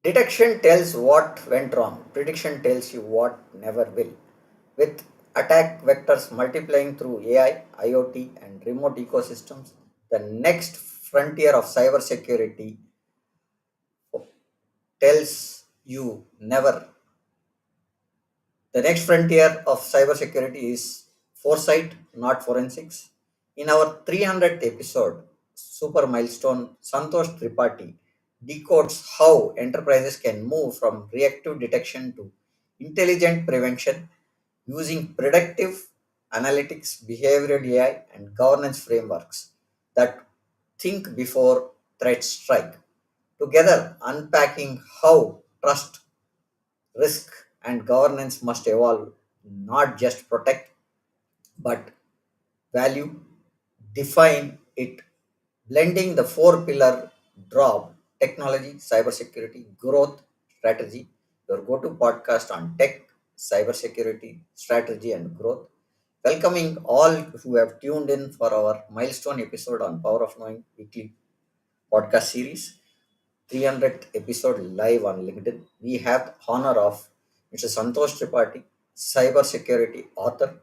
Detection tells what went wrong, prediction tells you what never will. With attack vectors multiplying through AI, IoT, and remote ecosystems, the next frontier of cybersecurity tells you never. The next frontier of cybersecurity is foresight, not forensics. In our 300th episode, Super Milestone, Santosh Tripathi decodes how enterprises can move from reactive detection to intelligent prevention using predictive analytics, behavioral AI, and governance frameworks that think before threats strike. Together, unpacking how trust, risk, and governance must evolve, not just protect, but value, define it, blending the four pillar drop technology, cybersecurity, growth, strategy, your go to podcast on tech, cybersecurity, strategy, and growth. Welcoming all who have tuned in for our milestone episode on Power of Knowing weekly podcast series. 300th episode live on LinkedIn. We have the honor of Mr. Santosh Tripathi, cybersecurity author,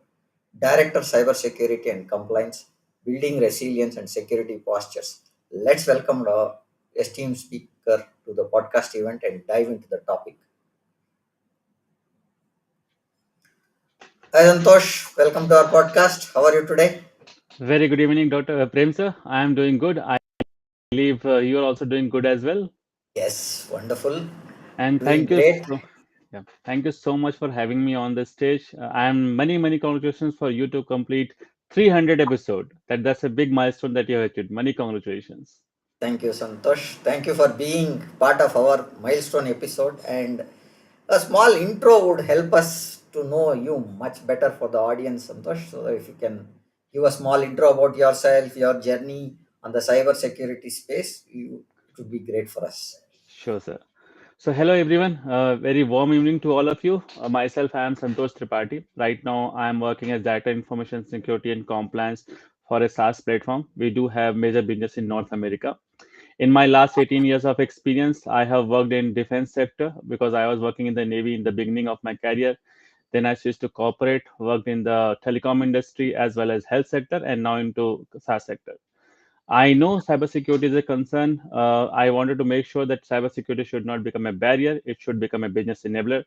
director cybersecurity and compliance, building resilience and security postures. Let's welcome our esteemed speaker to the podcast event and dive into the topic. Hi Santosh, welcome to our podcast. How are you today? Very good evening, Dr. Prem sir. I am doing good. I believe you are also doing good as well. Yes, wonderful. And Doing great. thank you so much for having me on the stage. And many congratulations for you to complete 300 episode. That's a big milestone that you have achieved. Many congratulations. Thank you, Santosh. Thank you for being part of our milestone episode. And a small intro would help us to know you much better for the audience, Santosh. So, if you can give a small intro about yourself, your journey on the cyber security space, it would be great for us. Sure, sir. So, hello everyone. Very warm evening to all of you. Myself, I am Santosh Tripathi. Right now, I am working as Data Information Security and Compliance for a SaaS platform. We do have major business in North America. In my last 18 years of experience, I have worked in defense sector because I was working in the Navy in the beginning of my career. Then I switched to corporate, worked in the telecom industry as well as health sector, and now into SaaS sector. I know cybersecurity is a concern. I wanted to make sure that cybersecurity should not become a barrier. It should become a business enabler.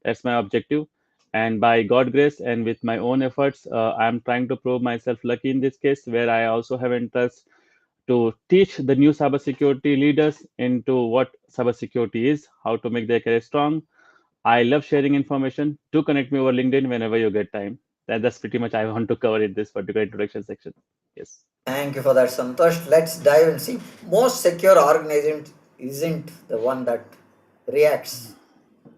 That's my objective. And by God grace and with my own efforts, I'm trying to prove myself lucky in this case, where I also have interest to teach the new cybersecurity leaders into what cybersecurity is, how to make their career strong. I love sharing information. Do connect me over LinkedIn whenever you get time. That's pretty much I want to cover in this particular introduction section. Yes. Thank you for that, Santosh. Let's dive and see. Most secure organization isn't the one that reacts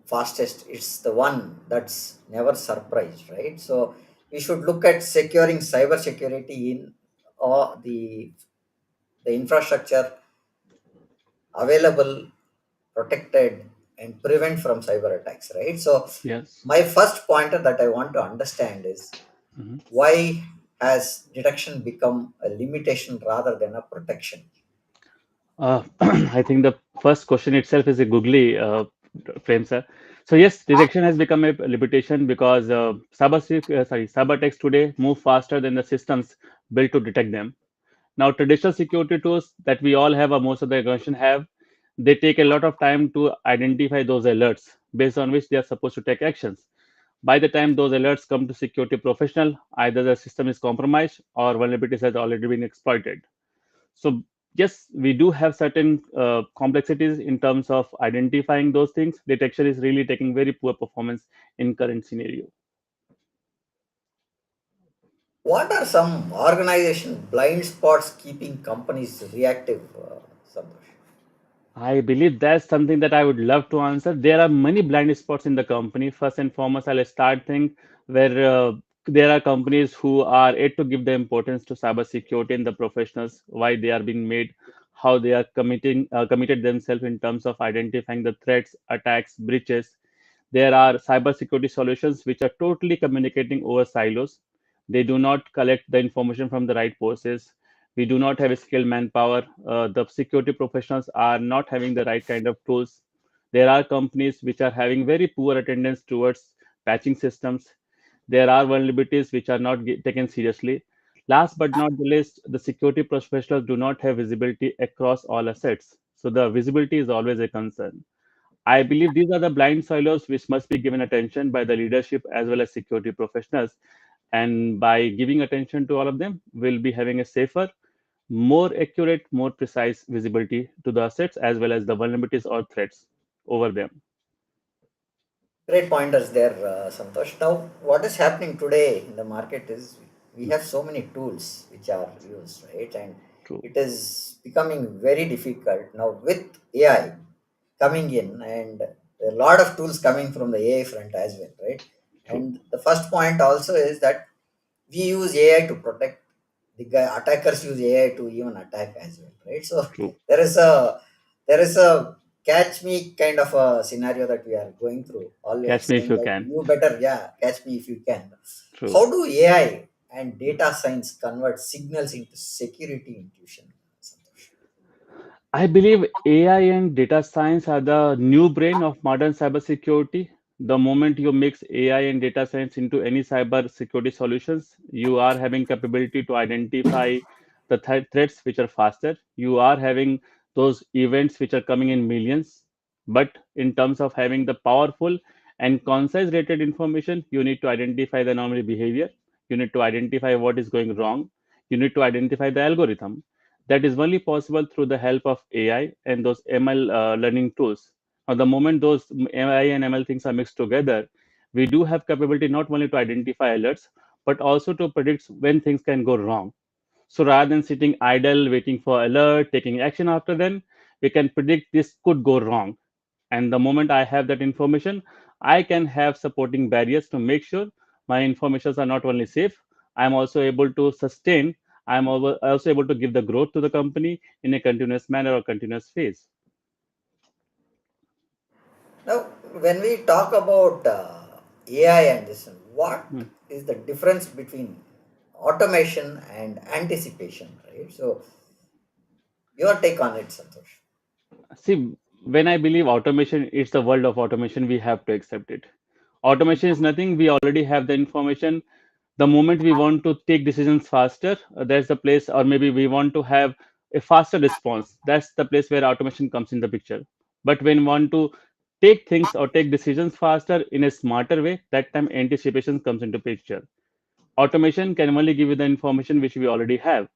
fastest, it's the one that's never surprised, right? So we should look at securing cyber security in the infrastructure available, protected, and prevent from cyber attacks, right? So Yes. my first pointer that I want to understand is Mhm. why has detection become a limitation rather than a protection? I think the first question itself is a googly frame, sir. So yes, detection has become a limitation because cyber attacks today move faster than the systems built to detect them. Now, traditional security tools that we all have, or most of the organization have, they take a lot of time to identify those alerts based on which they are supposed to take actions. By the time those alerts come to security professional, either the system is compromised or vulnerabilities has already been exploited. So yes, we do have certain complexities in terms of identifying those things. Detection is really taking very poor performance in current scenario. What are some organization blind spots keeping companies reactive, Santosh? I believe that's something that I would love to answer. There are many blind spots in the company. First and foremost, I'll start thing where there are companies who are yet to give the importance to cybersecurity and the professionals, why they are being made, how they are committed themselves in terms of identifying the threats, attacks, breaches. There are cybersecurity solutions which are totally communicating over silos. They do not collect the information from the right sources. We do not have a skilled manpower. The security professionals are not having the right kind of tools. There are companies which are having very poor attendance towards patching systems. There are vulnerabilities which are not taken seriously. Last but not the least, the security professionals do not have visibility across all assets. So the visibility is always a concern. I believe these are the blind silos which must be given attention by the leadership as well as security professionals. And by giving attention to all of them, we'll be having a safer, more accurate, more precise visibility to the assets as well as the vulnerabilities or threats over them. Great pointers there, Santosh. Now, what is happening today in the market is we have so many tools which are used, right? And True, it is becoming very difficult now with AI coming in, and a lot of tools coming from the AI front as well, right? true, And the first point also is that we use AI to protect. The attackers use AI to even attack as well, right? So true. there is a there is a catch me kind of a scenario that we are going through. Always Catch me if saying you that can. you better, yeah, catch me if you can. True. How do AI and data science convert signals into security intuition, Santosh? I believe AI and data science are the new brain of modern cybersecurity. The moment you mix AI and data science into any cybersecurity solutions, you are having capability to identify the threats which are faster. You are having those events which are coming in millions. But in terms of having the powerful and concise rated information, you need to identify the anomaly behavior. You need to identify what is going wrong. You need to identify the algorithm that is only possible through the help of AI and those ML learning tools. Now, the moment those AI and ML things are mixed together, we do have capability not only to identify alerts, but also to predict when things can go wrong. So rather than sitting idle, waiting for alert, taking action after then, we can predict this could go wrong. And the moment I have that information, I can have supporting barriers to make sure my informations are not only safe, I'm also able to sustain, also able to give the growth to the company in a continuous manner or continuous phase. Now, when we talk about AI and this, what Hmm. is the difference between automation and anticipation, right? So, your take on it, Santosh. See, when I believe automation, it's the world of automation, we have to accept it. Automation is nothing, we already have the information. The moment we want to take decisions faster, that's the place, or maybe we want to have a faster response, that's the place where automation comes in the picture. But when we want to take things or take decisions faster in a smarter way, that time anticipation comes into picture. Automation can only give you the information which we already have.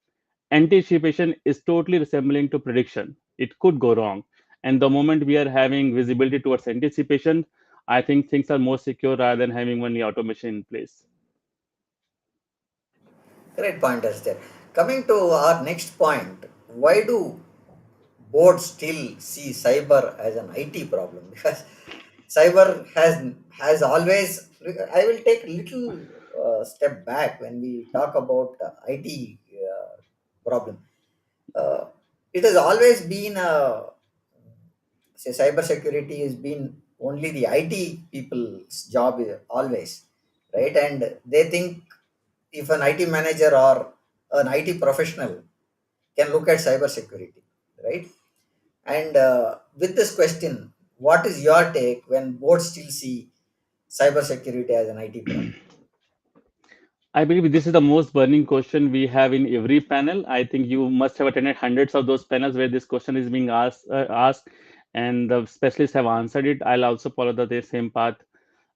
Anticipation is totally resembling to prediction. It could go wrong. And the moment we are having visibility towards anticipation, I think things are more secure rather than having only automation in place. Great pointers there. Coming to our next point, why do boards still see cyber as an IT problem? Because cyber has always. I will take a little step back when we talk about IT problem. Uh, it has always been a say cybersecurity has been only the IT people's job always, right? And they think if an IT manager or an IT professional can look at cybersecurity, right? And with this question, what is your take when boards still see cybersecurity as an IT problem? I believe this is the most burning question we have in every panel. I think you must have attended hundreds of those panels where this question is being asked, and the specialists have answered it. I'll also follow the same path.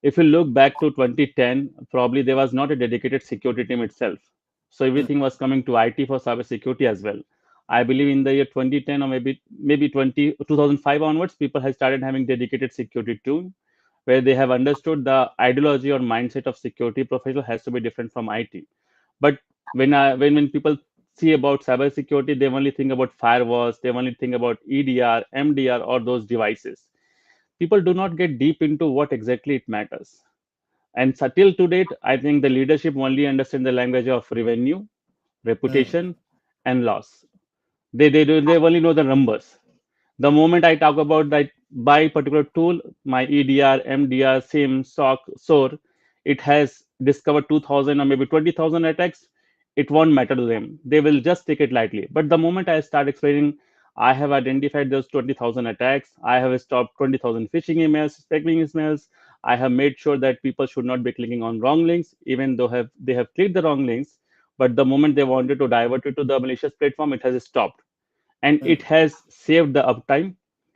If you look back to 2010, probably there was not a dedicated security team itself. So Hmm. everything was coming to IT for cybersecurity as well. I believe in the year 2010 or maybe 2005 onwards, people have started having dedicated security team where they have understood the ideology or mindset of security professional has to be different from IT. But when people see about cybersecurity, they only think about firewalls, they only think about EDR, MDR, or those devices. People do not get deep into what exactly it matters. And so till to date, I think the leadership only understand the language of revenue, Hmm. reputation, and loss. They only know the numbers. The moment I talk about that by particular tool, my EDR, MDR, SIM, SOC, SOAR, it has discovered 2000 or maybe 20,000 attacks, it won't matter to them. They will just take it lightly. But the moment I start explaining I have identified those 20,000 attacks. I have stopped 20,000 phishing emails, spamming emails. I have made sure that people should not be clicking on wrong links, even though they have clicked the wrong links. But the moment they wanted to divert it to the malicious platform, it has stopped, and it Hmm. has saved the uptime.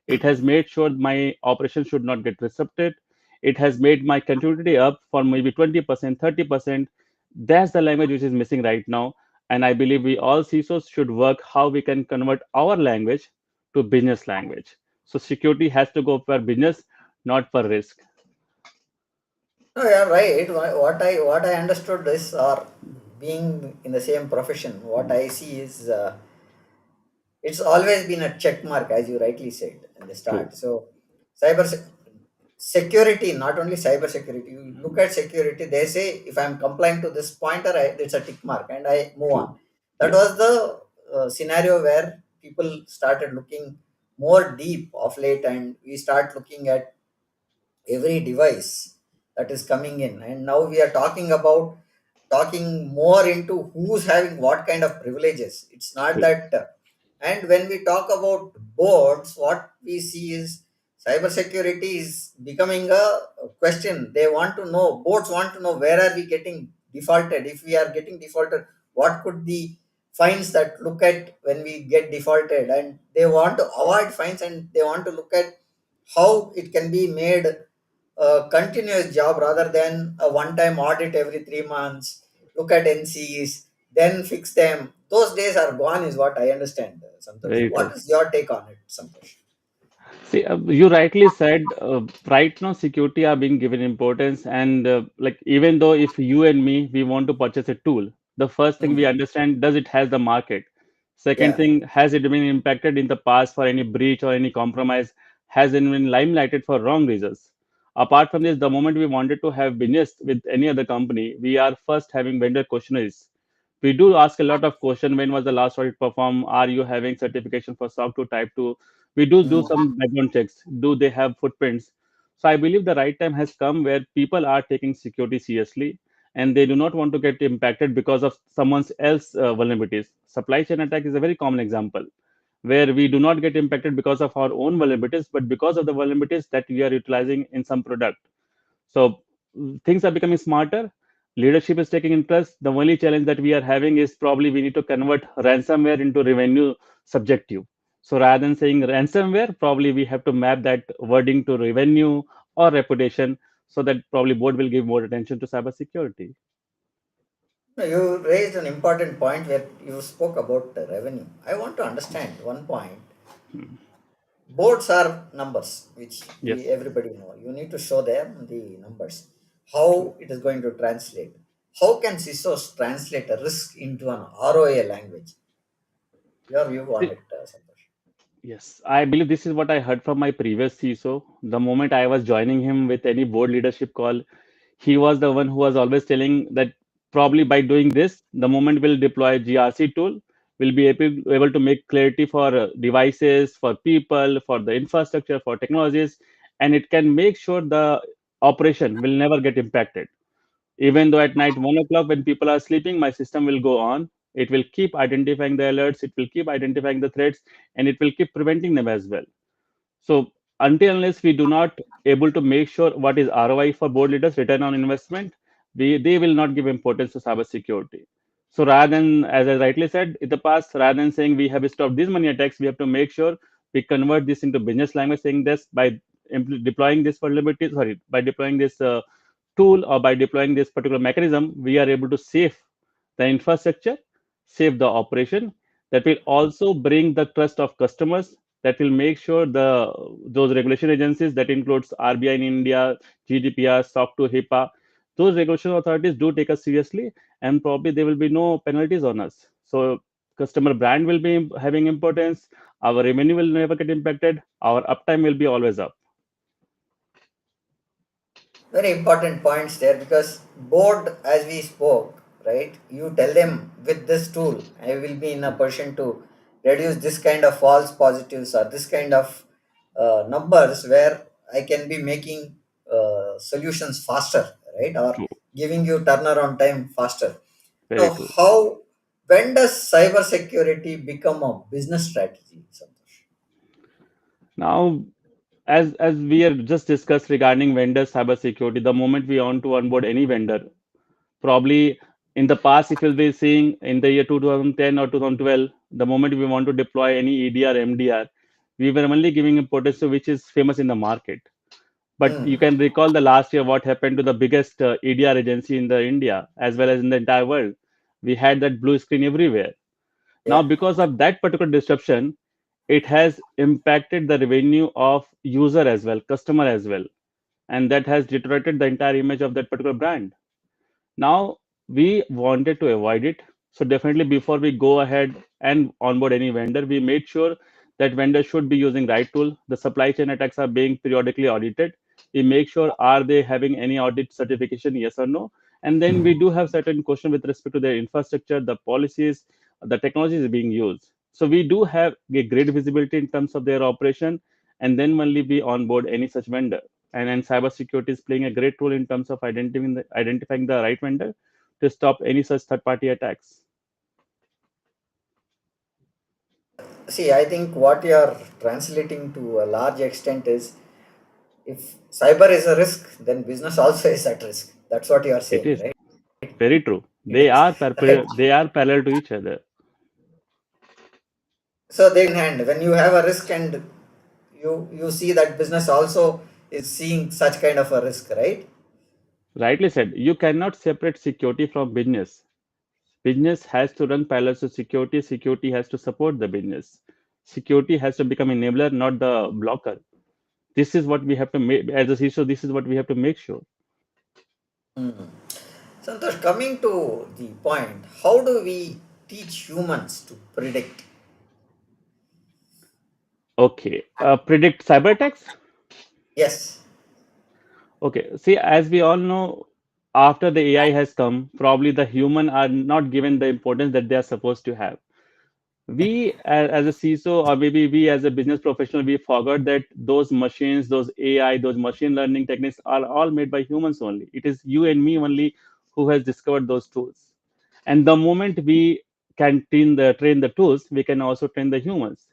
It has made sure my operation should not get disrupted. It has made my continuity up for maybe 20%, 30%. That's the language which is missing right now. And I believe we all CISOs should work how we can convert our language to business language. So security has to go for business, not for risk. No, you're right. What I understood is, or being in the same profession, what I see is, it's always been a check mark, as you rightly said in the True. start. So, cyber security, not only cyber security. You look at security, they say if I'm complying to this pointer, it's a tick mark, and I move on. True. That Yes. was the scenario where people started looking more deep of late, and we start looking at every device that is coming in, and now we are talking more into who's having what kind of privileges. It's not True. that. And when we talk about boards, what we see is cybersecurity is becoming a question. They want to know, boards want to know, where are we getting defaulted? If we are getting defaulted, what could the fines that look at when we get defaulted? And they want to avoid fines, and they want to look at how it can be made a continuous job rather than a one time audit every 3 months, look at NCs, then fix them. Those days are gone, is what I understand, Santosh. Very What true. is your take on it, Santosh? See, you rightly said, right now security are being given importance, and like even though if you and me we want to purchase a tool, the first thing we Hmm. understand, does it has the market? Second Yeah. thing, has it been impacted in the past for any breach or any compromise? Has it been limelighted for wrong reasons? Apart from this, the moment we wanted to have business with any other company, we are first having vendor questionnaires. We do ask a lot of question. When was the last audit performed? Are you having certification for SOC 2 type 2? We do Hmm. some background checks. Do they have footprints? So I believe the right time has come where people are taking security seriously, and they do not want to get impacted because of someone else's vulnerabilities. Supply chain attack is a very common example where we do not get impacted because of our own vulnerabilities, but because of the vulnerabilities that we are utilizing in some product. So things are becoming smarter. Leadership is taking interest. The only challenge that we are having is probably we need to convert ransomware into revenue subjective. So rather than saying ransomware, probably we have to map that wording to revenue or reputation, so that probably board will give more attention to cybersecurity. No, you raised an important point where you spoke about the revenue. I want to understand one point. Hmm. Boards are numbers, which we Yes, everybody know. You need to show them the numbers, true. how it is going to translate. How can CISOs translate a risk into an ROA language? Your view on See, it, Santosh. yes, I believe this is what I heard from my previous CISO. The moment I was joining him with any board leadership call, he was the one who was always telling that probably by doing this, the moment we'll deploy GRC tool, we'll be able to make clarity for devices, for people, for the infrastructure, for technologies, and it can make sure the operation will never get impacted. Even though at night 1 o'clock when people are sleeping, my system will go on. It will keep identifying the alerts, it will keep identifying the threats, and it will keep preventing them as well. So until unless we do not able to make sure what is ROI for board leaders, return on investment, they will not give importance to cybersecurity. So rather than, as I rightly said in the past, rather than saying we have stopped these many attacks, we have to make sure we convert this into business language, saying this by deploying this vulnerability, sorry, by deploying this tool or by deploying this particular mechanism, we are able to save the infrastructure, save the operation. That will also bring the trust of customers. That will make sure those regulation agencies that includes RBI in India, GDPR, SOC 2, HIPAA, those regulation authorities do take us seriously, and probably there will be no penalties on us. So customer brand will be having importance. Our revenue will never get impacted. Our uptime will be always up. Very important points there, because board, as we spoke, right? You tell them with this tool, I will be in a position to reduce this kind of false positives or this kind of numbers where I can be making solutions faster, right? Or True. giving you turnaround time faster. Very Now, true. when does cyber security become a business strategy, Santosh? Now, as we have just discussed regarding vendor cybersecurity, the moment we want to onboard any vendor, probably in the past, if you'll be seeing in the year 2010 or 2012, the moment we want to deploy any EDR, MDR, we were only giving importance to which is famous in the market. But you Hmm. can recall the last year what happened to the biggest EDR agency in the India as well as in the entire world. We had that blue screen everywhere. Now, Yeah. because of that particular disruption, it has impacted the revenue of user as well, customer as well, and that has deteriorated the entire image of that particular brand. Now, we wanted to avoid it. So definitely before we go ahead and onboard any vendor, we made sure that vendor should be using right tool. The supply chain attacks are being periodically audited. We make sure are they having any audit certification, yes or no. And then we do have certain question with respect to their infrastructure, the policies, the technologies being used. So we do have a great visibility in terms of their operation, and then only we onboard any such vendor. And cybersecurity is playing a great role in terms of identifying the right vendor to stop any such third party attacks. See, I think what you are translating to a large extent is, if cyber is a risk, then business also is at risk. That's what you are It saying, is right? very true. It is. Right. They are parallel to each other. So they in hand. When you have a risk and you see that business also is seeing such kind of a risk, right? Rightly said, you cannot separate security from business. Business has to run parallel to security. Security has to support the business. Security has to become enabler, not the blocker. This is what we have to make as a CISO. This is what we have to make sure. Hmm. Santosh, coming to the point, how do we teach humans to predict? Okay, predict cyber attacks. Yes. Okay, see, as we all know, after the AI has come, probably the human are not given the importance that they are supposed to have. We, as a CISO, or maybe we as a business professional, we forgot that those machines, those AI, those machine learning techniques are all made by humans only. It is you and me only who has discovered those tools. And the moment we can train the tools, we can also train the humans.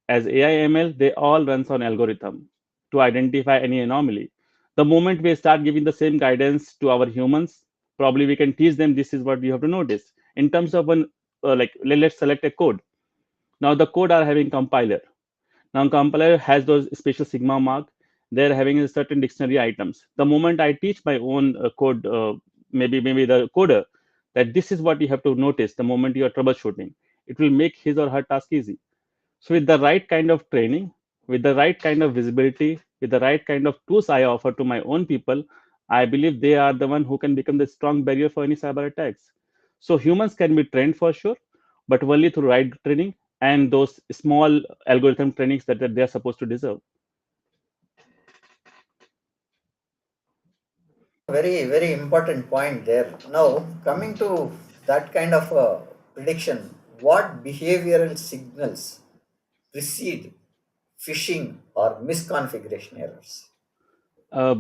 As AI ML, they all runs on algorithm to identify any anomaly. The moment we start giving the same guidance to our humans, probably we can teach them this is what you have to notice. In terms of one, let's select a code. Now the code are having compiler. Now compiler has those special sigma mark. They're having a certain dictionary items. The moment I teach my own code, maybe the coder, that this is what you have to notice the moment you are troubleshooting, it will make his or her task easy. So, with the right kind of training, with the right kind of visibility, with the right kind of tools I offer to my own people, I believe they are the one who can become the strong barrier for any cyber attacks. So, humans can be trained for sure, but only through right training and those small algorithm trainings that they are supposed to deserve. Very, very important point there. Now, coming to that kind of a prediction, what behavioral signals precede phishing or misconfiguration errors? Uh,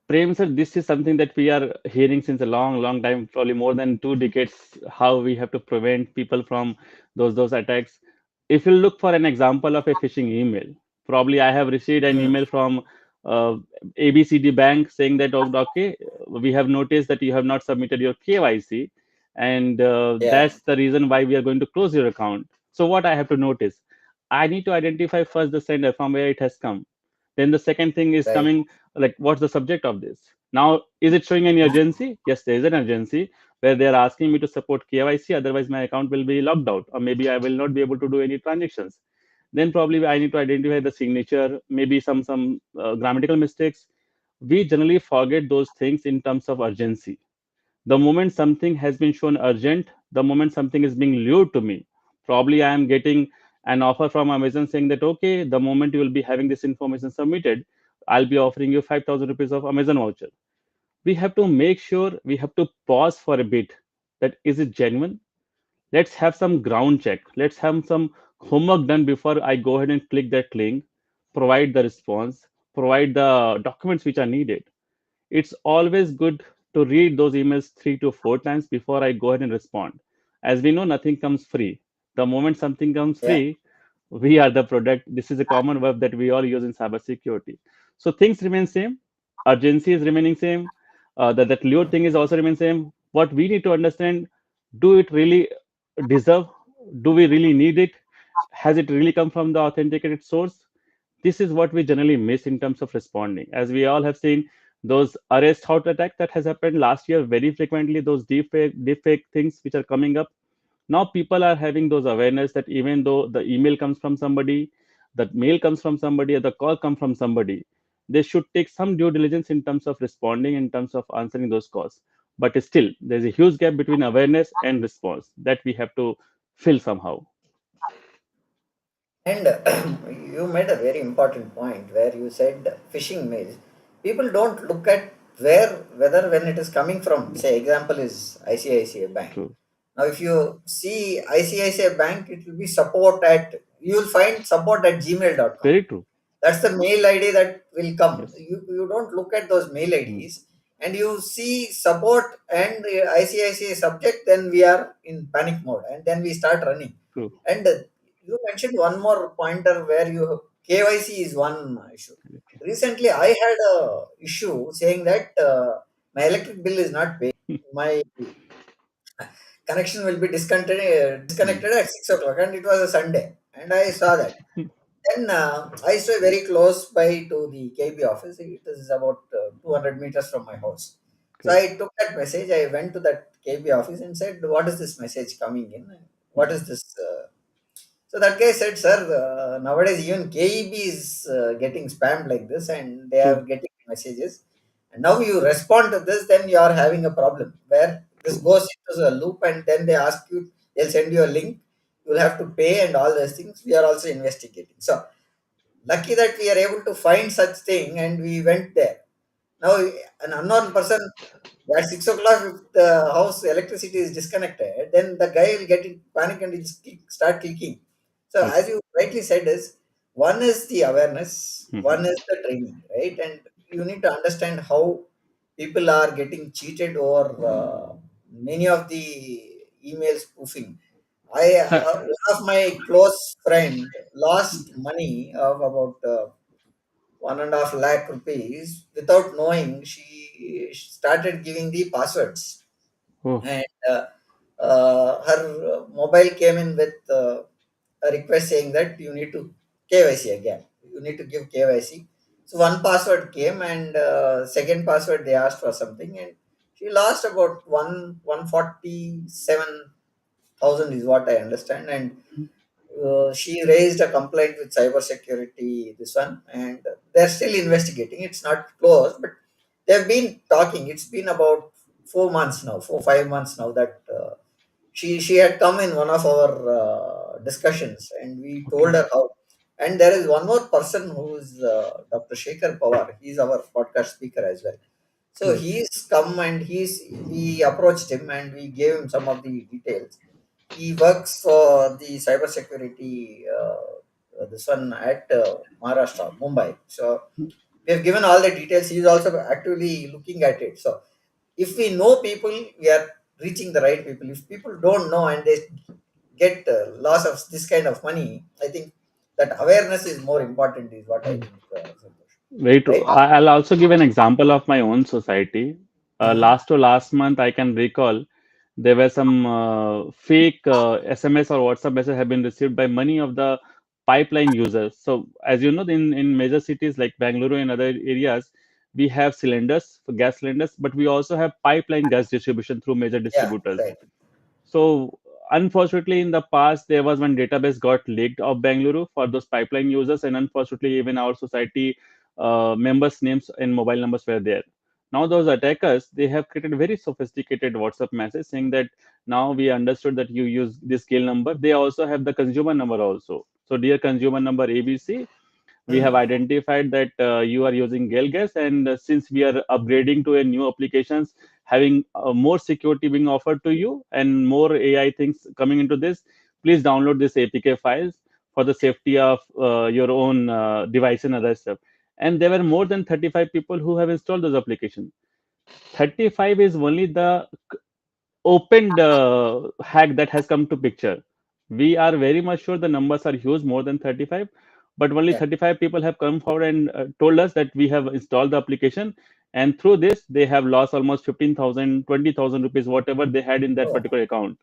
Prem sir, this is something that we are hearing since a long time, probably more than 2 decades, how we have to prevent people from those attacks. If you look for an example of a phishing email, probably I have received an Hmm. email from uh, ABCD Bank saying that, "Oh, okay, we have noticed that you have not submitted your KYC, and Yeah, that's the reason why we are going to close your account." So what I have to notice, I need to identify first the sender from where it has come. Then the second thing is right. coming, like what's the subject of this? Now, is it showing any urgency? Yes, there is an urgency where they are asking me to support KYC, otherwise my account will be locked out, or maybe I will not be able to do any transactions. Then probably I need to identify the signature, maybe some grammatical mistakes. We generally forget those things in terms of urgency. The moment something has been shown urgent, the moment something is being lured to me, probably I am getting an offer from Amazon saying that, okay, the moment you will be having this information submitted, I'll be offering you 5,000 rupees of Amazon voucher. We have to make sure we have to pause for a bit, that is it genuine? Let's have some ground check. Let's have some homework done before I go ahead and click that link, provide the response, provide the documents which are needed. It's always good to read those emails 3 to 4 times before I go ahead and respond. As we know, nothing comes free. The moment something comes Yeah. free, We are the product. This is a common verb that we all use in cybersecurity. So things remain same. Urgency is remaining same. That Leo thing is also remain same. What we need to understand: do it really deserve? Do we really need it? Has it really come from the authenticated source? This is what we generally miss in terms of responding. As we all have seen, those arrest hot attack that has happened last year very frequently, those deepfake things which are coming up. Now people are having those awareness that even though the email comes from somebody, that mail comes from somebody, or the call comes from somebody, they should take some due diligence in terms of responding, in terms of answering those calls. But still, there's a huge gap between awareness and response that we have to fill somehow. And you made a very important point where you said phishing mails. People don't look at whether when it is coming from, say, example is ICICI Bank. True. Now, if you see ICICI Bank, it will be support at, you will find support at gmail.com. Very true. That's the mail ID that will come. Yes. You don't look at those mail Mm. IDs and you see support and ICICI subject, then we are in panic mode and then we start running. True. And you mentioned one more pointer where you KYC is one issue. Recently, I had a issue saying that my electric bill is not paid. My connection will be Mm. disconnected at 6 o'clock, and it was a Sunday, and I saw that. Then I stay very close by to the KB office. It is about 200 meters from my house. So Great. I took that message. I went to that KB office and said, "What is this message coming in? What is this?" So that guy said, "Sir, nowadays even KEB is getting spammed like this, and they are True. getting messages. And now you respond to this, then you are having a problem where this True. goes into a loop, and then they ask you, they'll send you a link. You'll have to pay and all those things. We are also investigating. So lucky that we are able to find such thing, and we went there. Now, an unknown person at 6 o'clock, if the house electricity is disconnected, then the guy will get in panic and start clicking. So, True. as you rightly said, is one is the awareness, Mhm. one is the training, right? And you need to understand how people are getting cheated or many of the email spoofing. One of my close friend lost money of about 1.5 lakh rupees without knowing. She started giving the passwords, Oh. and her mobile came in with a request saying that you need to KYC again. You need to give KYC. So one password came, and second password they asked for something, and she lost about 147,000 is what I understand, and she raised a complaint with cybersecurity. This one, and they're still investigating. It's not closed, but they've been talking. It's been about 4 months now, 4 5 months now that she had come in one of our discussions, and we told Okay. her how. And there is one more person who is Dr. Shekhar Pawar. He's our podcast speaker as well. So Great. he's come and we approached him and we gave him some of the details. He works for the cybersecurity, this one at Maharashtra, Mumbai. So we have given all the details. He's also actively looking at it. So if we know people, we are reaching the right people. If people don't know and they get loss of this kind of money, I think that awareness is more important, is what I think, Santosh. Very true. Right? I'll also give an example of my own society. Mhm. Last to last month, I can recall there were some fake SMS or WhatsApp message have been received by many of the pipeline users. So, as you know, in major cities like Bangalore and other areas, we have cylinders for gas cylinders, but we also have pipeline gas distribution through major Yeah, distributors. right. So unfortunately, in the past, there was one database got leaked of Bangalore for those pipeline users, and unfortunately, even our society members' names and mobile numbers were there. Now those attackers they have created very sophisticated WhatsApp message saying that now we understood that you use this scale number. They also have the consumer number also. So dear consumer number ABC, we have Mhm. identified that you are using Gale gas, and since we are upgrading to a new applications, having more security being offered to you and more AI things coming into this, please download this APK files for the safety of your own device and other stuff. And there were more than 35 people who have installed those applications. 35 is only the opened hack that has come to picture. We are very much sure the numbers are huge, more than 35, but only Yeah. 35 people have come forward and told us that we have installed the application. And through this, they have lost almost 15,000, 20,000 rupees, whatever they had in that Oh. particular account.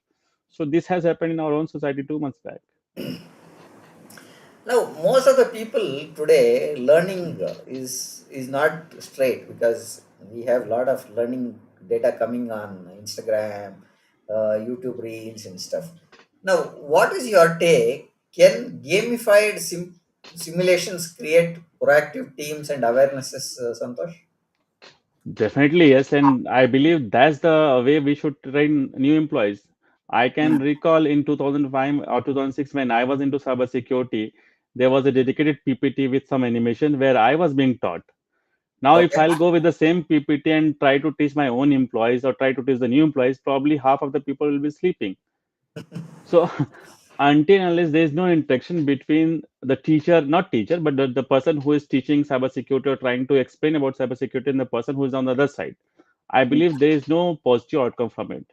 So this has happened in our own society 2 months back. Now, most of the people today learning is not straight because we have a lot of learning data coming on Instagram, YouTube Reels and stuff. Now, what is your take? Can gamified simulations create proactive teams and awarenesses, Santosh? Definitely, yes. And I believe that's the way we should train new employees. I can Mm. recall in 2005 or 2006 when I was into cybersecurity, there was a dedicated PPT with some animation where I was being taught. Now, if Okay. I'll go with the same PPT and try to teach my own employees or try to teach the new employees, probably half of the people will be sleeping. So until and unless there is no interaction between the teacher, not teacher, but the person who is teaching cybersecurity or trying to explain about cybersecurity and the person who is on the other side, I believe there is no positive outcome from it.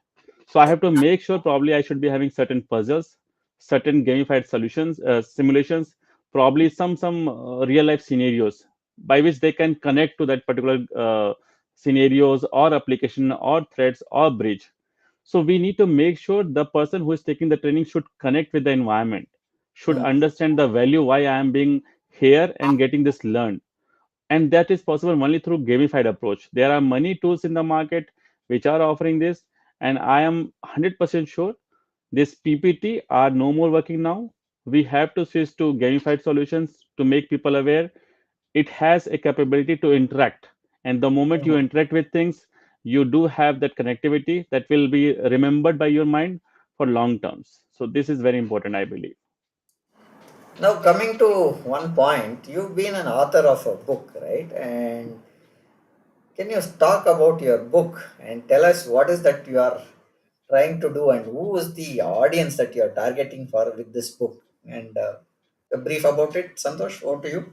So I have to make sure probably I should be having certain puzzles, certain gamified solutions, simulations, probably some real life scenarios by which they can connect to that particular scenarios or application or threads or bridge. So we need to make sure the person who is taking the training should connect with the environment, should Mm. understand the value why I am being here and getting this learned. And that is possible only through gamified approach. There are many tools in the market which are offering this, and I am 100% sure this PPT are no more working now. We have to switch to gamified solutions to make people aware it has a capability to interact, and the moment you Mm. interact with things, you do have that connectivity that will be remembered by your mind for long terms. So this is very important, I believe. Now, coming to one point, you've been an author of a book, right? And can you talk about your book and tell us what is that you are trying to do and who is the audience that you are targeting for with this book? And a brief about it, Santosh, over to you.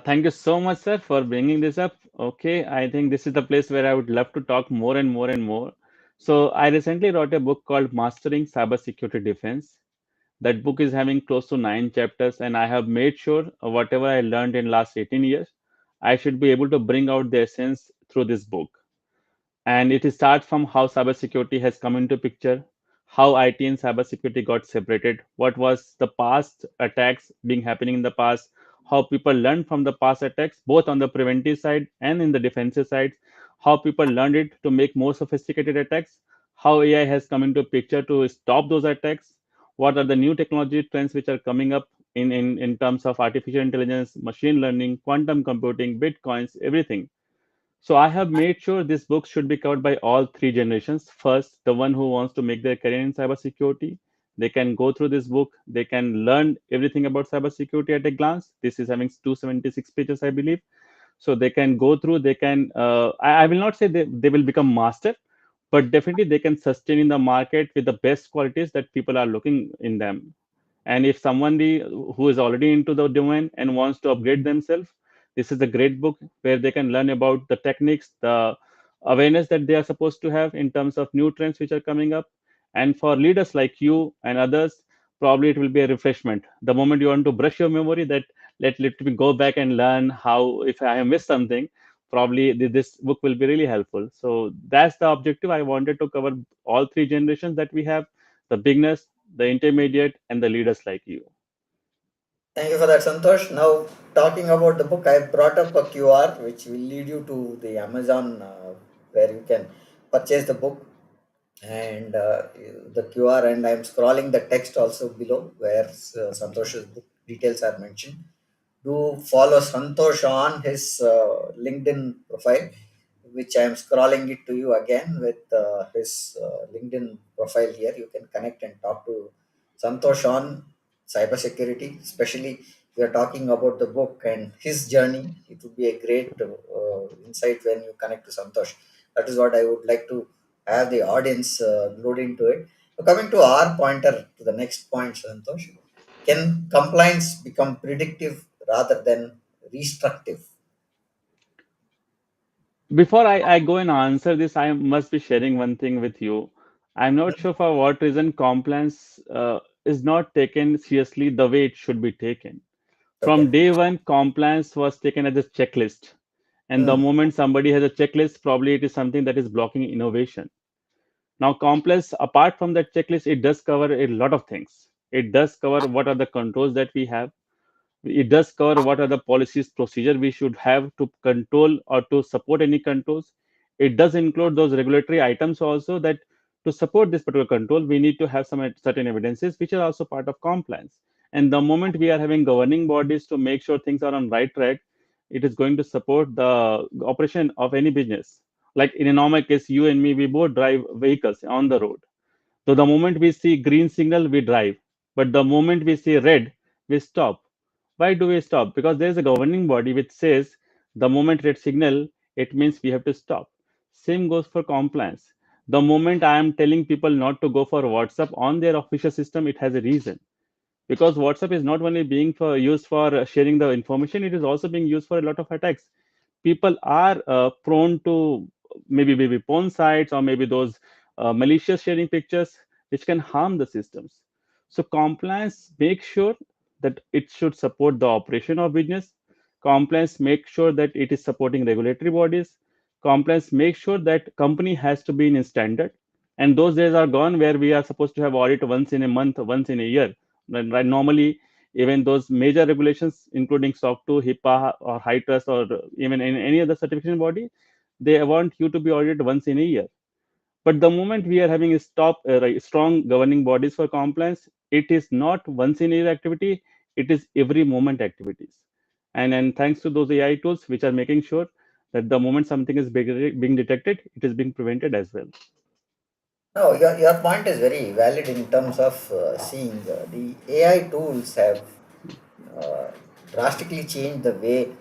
Thank you so much, sir, for bringing this up. Okay, I think this is the place where I would love to talk more and more and more. So I recently wrote a book called Mastering Cybersecurity Defense. That book is having close to 9 chapters, and I have made sure whatever I learned in last 18 years, I should be able to bring out the essence through this book. And it starts from how cybersecurity has come into picture, how IT and cybersecurity got separated, what was the past attacks being happening in the past, how people learned from the past attacks, both on the preventive side and in the defensive side, how people learned it to make more sophisticated attacks, how AI has come into picture to stop those attacks, what are the new technology trends which are coming up in terms of artificial intelligence, machine learning, quantum computing, bitcoins, everything. So I have made sure this book should be covered by all three generations. First, the one who wants to make their career in cybersecurity, they can go through this book. They can learn everything about cybersecurity at a glance. This is having 276 pages, I believe. So they can go through. They can. I will not say they will become master, but definitely they can sustain in the market with the best qualities that people are looking in them. And if someone who is already into the domain and wants to upgrade themselves, this is a great book where they can learn about the techniques, the awareness that they are supposed to have in terms of new trends which are coming up. And for leaders like you and others, probably it will be a refreshment. The moment you want to brush your memory, that let me go back and learn how, if I have missed something, probably this book will be really helpful. So that's the objective. I wanted to cover all three generations that we have: the beginners, the intermediate, and the leaders like you. Thank you for that, Santosh. Now, talking about the book, I brought up a QR which will lead you to the Amazon where you can purchase the book and the QR, and I'm scrolling the text also below where Santosh's book details are mentioned. Do follow Santosh on his LinkedIn profile, which I am scrolling it to you again with his LinkedIn profile here. You can connect and talk to Santosh on cybersecurity, especially we are talking about the book and his journey. It would be a great insight when you connect to Santosh. That is what I would like to have the audience glued into it. So coming to our pointer to the next point, Santosh, can compliance become predictive rather than restrictive? Before I go and answer this, I must be sharing one thing with you. I'm not sure for what reason compliance. is not taken seriously the way it should be taken. From Okay. day one, compliance was taken as a checklist. And the Mm. moment somebody has a checklist, probably it is something that is blocking innovation. Now, compliance, apart from that checklist, it does cover a lot of things. It does cover what are the controls that we have. It does cover what are the policies, procedure we should have to control or to support any controls. It does include those regulatory items also that to support this particular control, we need to have some certain evidences which are also part of compliance. And the moment we are having governing bodies to make sure things are on right track, it is going to support the operation of any business. Like in a normal case, you and me, we both drive vehicles on the road. So the moment we see green signal, we drive. But the moment we see red, we stop. Why do we stop? Because there is a governing body which says the moment red signal, it means we have to stop. Same goes for compliance. The moment I am telling people not to go for WhatsApp on their official system, it has a reason. Because WhatsApp is not only being for used for sharing the information, it is also being used for a lot of attacks. People are prone to maybe porn sites or maybe those malicious sharing pictures which can harm the systems. So compliance makes sure that it should support the operation of business. Compliance makes sure that it is supporting regulatory bodies. Compliance makes sure that company has to be in a standard. And those days are gone where we are supposed to have audit once in a month, once in a year. When right, normally, even those major regulations, including SOC 2, HIPAA, or high trust, or even in any other certification body, they want you to be audited once in a year. But the moment we are having a strong governing bodies for compliance, it is not once in a year activity, it is every moment activities. And thanks to those AI tools, which are making sure that the moment something is being detected, it is being prevented as well. No, your point is very valid in terms of seeing the AI tools have uh, drastically changed the way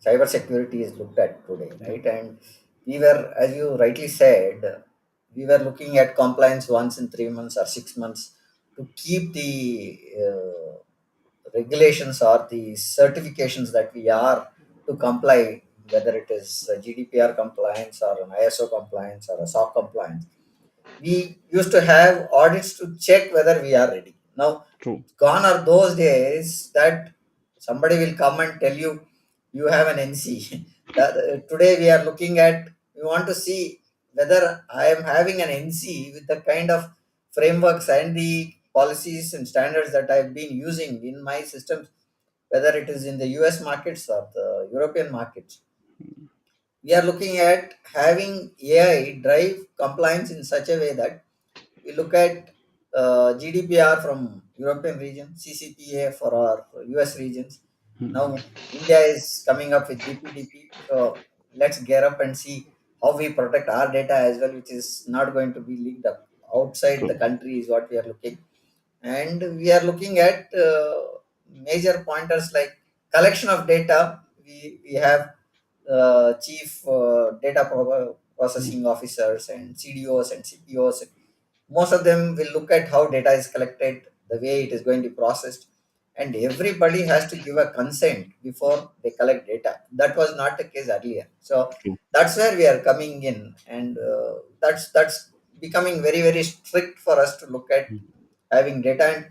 cybersecurity is looked at today, Yeah, right? And we were, as you rightly said, we were looking at compliance once in 3 months or 6 months to keep the regulations or the certifications that we are to comply, whether it is a GDPR compliance or an ISO compliance or a SOC compliance. We used to have audits to check whether we are ready. Now, true. gone are those days that somebody will come and tell you you have an NC. That, today we are looking at, we want to see whether I am having an NC with the kind of frameworks and the policies and standards that I've been using in my systems, whether it is in the US markets or the European markets. We are looking at having AI drive compliance in such a way that we look at GDPR from European region, CCPA for our US regions. Now India is coming up with DPDP. So let's gear up and see how we protect our data as well, which is not going to be leaked up outside the True. country is what we are looking. And we are looking at major pointers like collection of data. We have chief data processing officers and CDOs and CPOs. Most of them will look at how data is collected, the way it is going to be processed, and everybody has to give a consent before they collect data. That was not the case earlier. So True. that's where we are coming in, and that's becoming very very strict for us to look at having data. And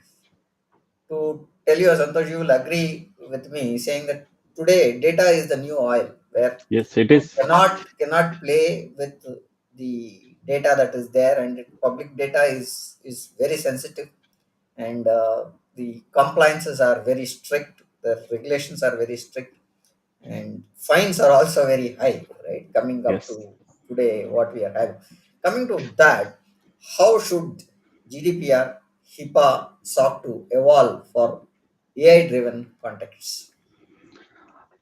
to tell you, Santosh, you will agree with me saying that today data is the new oil, where Yes, it you is. cannot play with the data that is there, and public data is very sensitive, and the compliances are very strict. The regulations are very strict, and fines are also very high. Right, coming up Yes. to today, what we are having. Coming to that, how should GDPR, HIPAA, SOC 2 evolve for AI-driven contexts?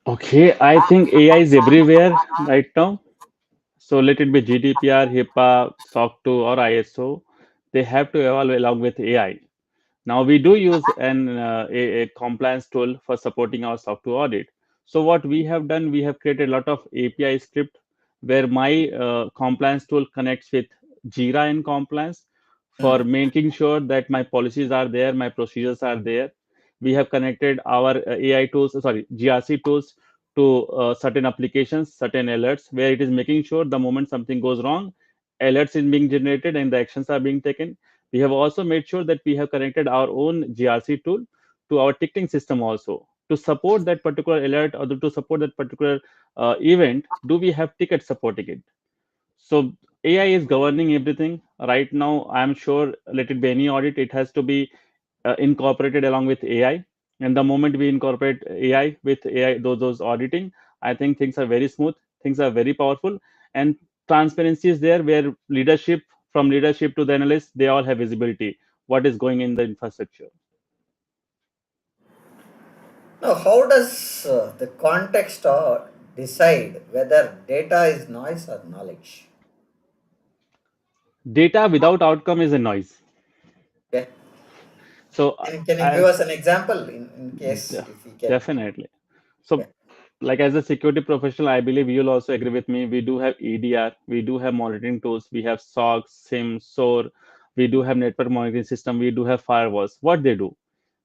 Okay, I think AI is everywhere right now. So let it be GDPR, HIPAA, SOC 2, or ISO. They have to evolve along with AI. Now we do use a compliance tool for supporting our SOC 2 audit. So what we have done, we have created a lot of API script where my compliance tool connects with Jira in compliance for Hmm. making sure that my policies are there, my procedures are there. We have connected our AI tools, sorry, GRC tools to certain applications, certain alerts, where it is making sure the moment something goes wrong, alerts is being generated and the actions are being taken. We have also made sure that we have connected our own GRC tool to our ticketing system also to support that particular alert or to support that particular event. Do we have tickets supporting it? So AI is governing everything right now. I'm sure, let it be any audit, it has to be incorporated along with AI. And the moment we incorporate AI with AI, those auditing, I think things are very smooth, things are very powerful, and transparency is there where leadership, from leadership to the analysts, they all have visibility what is going in the infrastructure. Now, how does the context decide whether data is noise or knowledge? Data without outcome is a noise. Okay. So Can you give I, us an example in case de- if we can? definitely. So Okay. like as a security professional, I believe you'll also agree with me. We do have EDR, we do have monitoring tools, we have SOC, SIM, SOAR, we do have network monitoring system, we do have firewalls. What they do?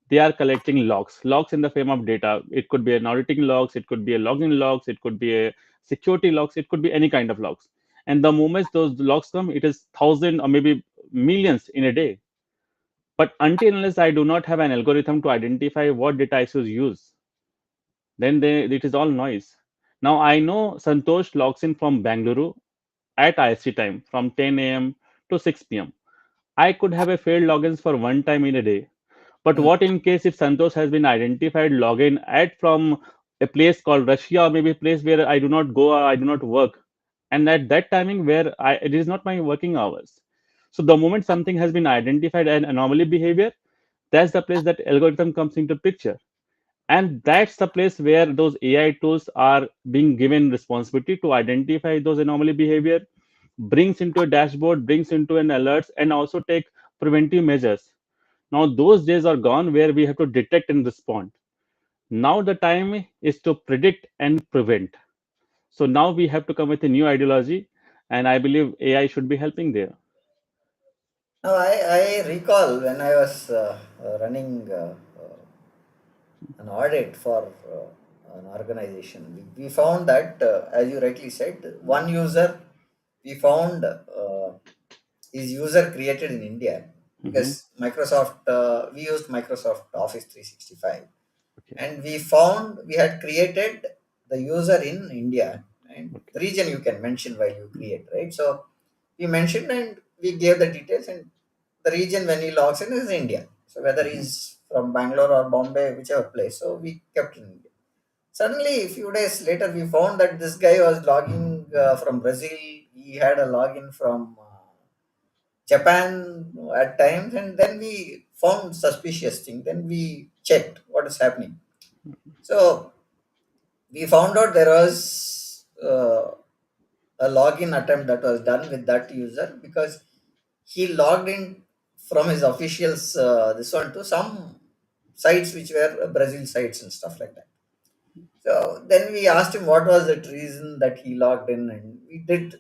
They are collecting logs, logs in the form of data. It could be an auditing logs, it could be a login logs, it could be a security logs, it could be any kind of logs. And the moment those logs come, it is thousand or maybe millions in a day. But until unless I do not have an algorithm to identify what data issues use, then it is all noise. Now I know Santosh logs in from Bangalore at IST time from 10 a.m. to 6 p.m. I could have a failed logins for one time in a day. But Mm. what in case if Santosh has been identified login at from a place called Russia or maybe a place where I do not go or I do not work, and at that timing where it is not my working hours. So the moment something has been identified an anomaly behavior, that's the place that algorithm comes into picture, and that's the place where those AI tools are being given responsibility to identify those anomaly behavior, brings into a dashboard, brings into an alerts, and also take preventive measures. Now those days are gone where we have to detect and respond. Now the time is to predict and prevent. So now we have to come with a new ideology, and I believe AI should be helping there. Now, I recall when I was running an audit for an organization, we found that, as you rightly said, one user we found is user created in India Hmm. because we used Microsoft Office 365, Okay. and we found we had created the user in India, and Okay. the region you can mention while you create, right? So we mentioned and we gave the details, and the region when he logs in is India. So whether Hmm. he's from Bangalore or Bombay, whichever place, so we kept in India. Suddenly, a few days later, we found that this guy was logging from Brazil. He had a login from Japan at times, and then we found suspicious thing. Then we checked what is happening. So we found out there was a login attempt that was done with that user because he logged in from his officials this one to some sites which were Brazil sites and stuff like that. So then we asked him what was the reason that he logged in, and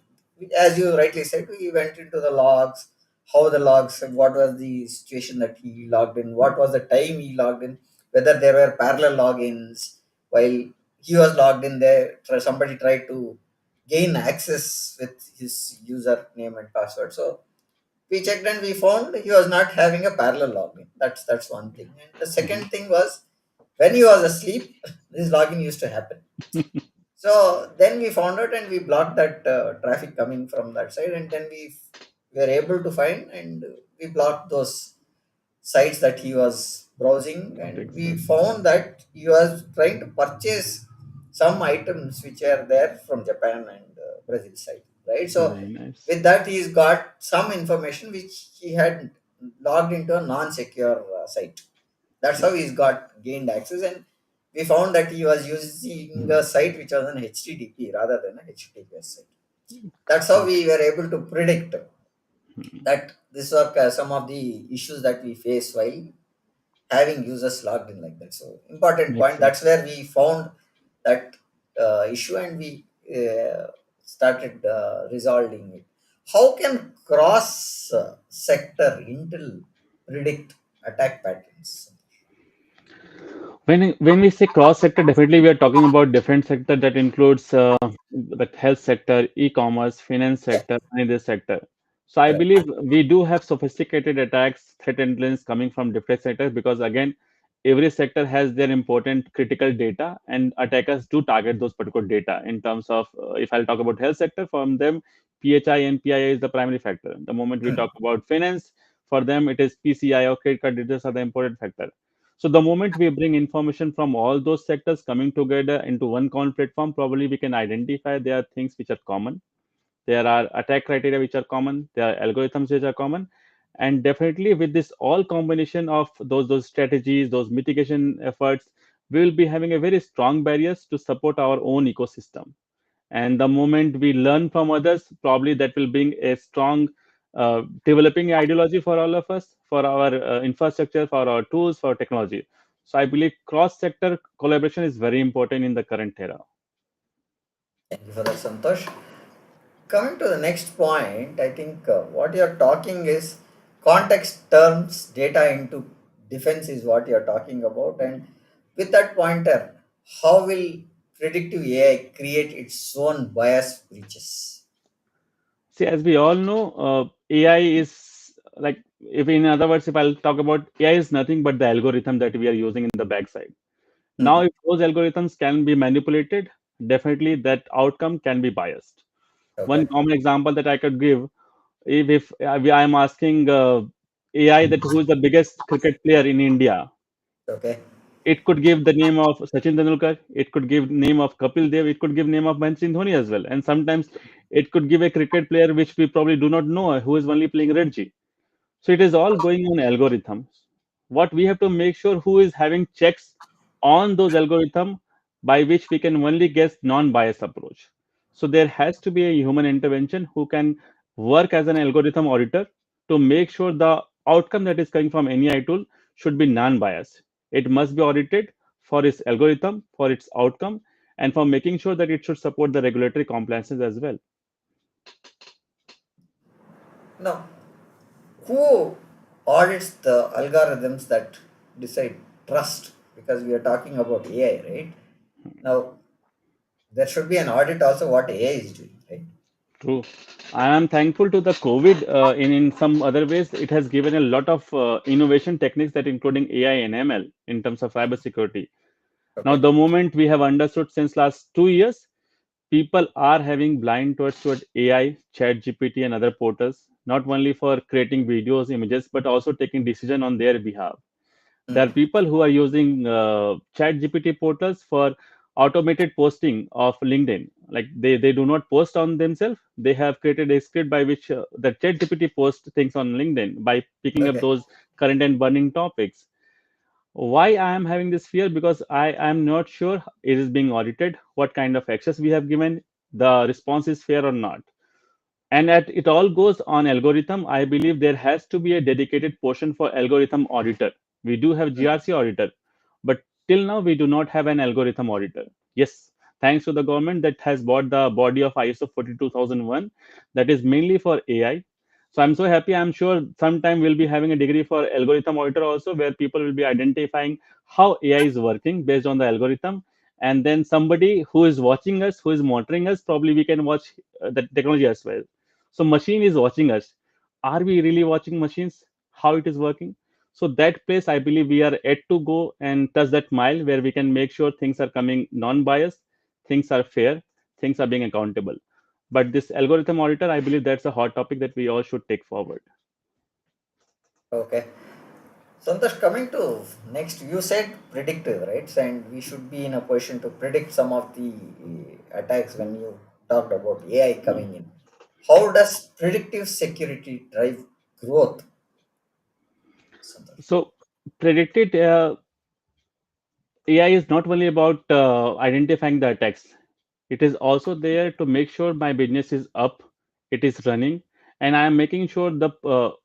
as you rightly said, we went into the logs, how the logs, what was the situation that he logged in, what was the time he logged in, whether there were parallel logins while he was logged in there. Somebody tried to gain access with his username and password. So we checked and we found he was not having a parallel login. That's one thing. And the Hmm. second thing was when he was asleep, this login used to happen. So then we found out and we blocked that traffic coming from that side, and then we were able to find and we blocked those sites that he was browsing, and we Excellent. found that he was trying to purchase some items which are there from Japan and Brazil side, right? So Very nice. with that, he's got some information which he had logged into a non-secure site. That's how Yes. he's got gained access, and we found that he was using a site which was an HTTP rather than a HTTPS site. That's how Great. we were able to predict Hmm. that these are some of the issues that we face while having users logged in like that. So important Makes point. sense. That's where we found that issue, and we started resolving it. How can cross sector intel predict attack patterns? When we say cross sector, definitely we are talking about different sector that includes the health sector, e-commerce, finance sector, and this sector. So I Correct. believe we do have sophisticated attacks, threat intelligence coming from different sectors because again, every sector has their important critical data, and attackers do target those particular data. In terms of, if I'll talk about health sector, from them, PHI and PII is the primary factor. The moment we Hmm. talk about finance, for them it is PCI or credit card details are the important factor. So the moment we bring information from all those sectors coming together into one common platform, probably we can identify there are things which are common, there are attack criteria which are common, there are algorithms which are common, and definitely with this all combination of those strategies, those mitigation efforts, we will be having a very strong barriers to support our own ecosystem. And the moment we learn from others, probably that will bring a strong developing ideology for all of us, for our infrastructure, for our tools, for technology. So I believe cross sector collaboration is very important in the current era. Thank you for that, Santosh. Coming to the next point, I think what you're talking is context turns data into defense, is what you're talking about. And with that pointer, how will predictive AI create its own bias breaches? See, as we all know, AI is like, if in other words, if I'll talk about AI is nothing but the algorithm that we are using in the backside. Now, Mhm. if those algorithms can be manipulated, definitely that outcome can be biased. One Okay. common example that I could give, if I am asking AI that who is the biggest cricket player in India, Okay. it could give the name of Sachin Tendulkar, it could give name of Kapil Dev, it could give name of Mahendra Singh Dhoni as well, and sometimes it could give a cricket player which we probably do not know who is only playing Redji. So it is all going on algorithms. What we have to make sure who is having checks on those algorithm by which we can only guess non-biased approach. So there has to be a human intervention who can work as an algorithm auditor to make sure the outcome that is coming from any AI tool should be non-biased. It must be audited for its algorithm, for its outcome, and for making sure that it should support the regulatory compliances as well. Now, who audits the algorithms that decide trust? Because we are talking about AI, right? Now, there should be an audit also what AI is doing, right? True. I am thankful to the COVID. In some other ways, it has given a lot of innovation techniques that including AI and ML in terms of cybersecurity. Now, Okay. the moment we have understood since last 2 years, people are having blind towards AI, Chat GPT, and other portals, not only for creating videos, images, but also taking decision on their behalf. There are Mhm. people who are using Chat GPT portals for automated posting of LinkedIn. Like they do not post on themselves. They have created a script by which the Chat GPT posts things on LinkedIn by picking up Okay. those current and burning topics. Why I am having this fear? Because I am not sure it is being audited, what kind of access we have given, the response is fair or not. And at it all goes on algorithm. I believe there has to be a dedicated portion for algorithm auditor. We do have Mhm. GRC auditor, but till now we do not have an algorithm auditor. Yes, thanks to the government that has bought the body of ISO 42001 that is mainly for AI. So I'm so happy. I'm sure sometime we'll be having a degree for algorithm auditor also, where people will be identifying how AI is working based on the algorithm. And then somebody who is watching us, who is monitoring us, probably we can watch the technology as well. So machine is watching us. Are we really watching machines? How it is working? So that place, I believe we are yet to go and touch that mile where we can make sure things are coming non-biased, things are fair, things are being accountable. But this algorithm auditor, I believe that's a hot topic that we all should take forward. Okay. Santosh, coming to next, you said predictive, right? So, and we should be in a position to predict some of the attacks when you talked about AI Mm. coming in. How does predictive security drive growth, Santosh? So predicted AI is not only about identifying the attacks. It is also there to make sure my business is up, it is running, and I am making sure the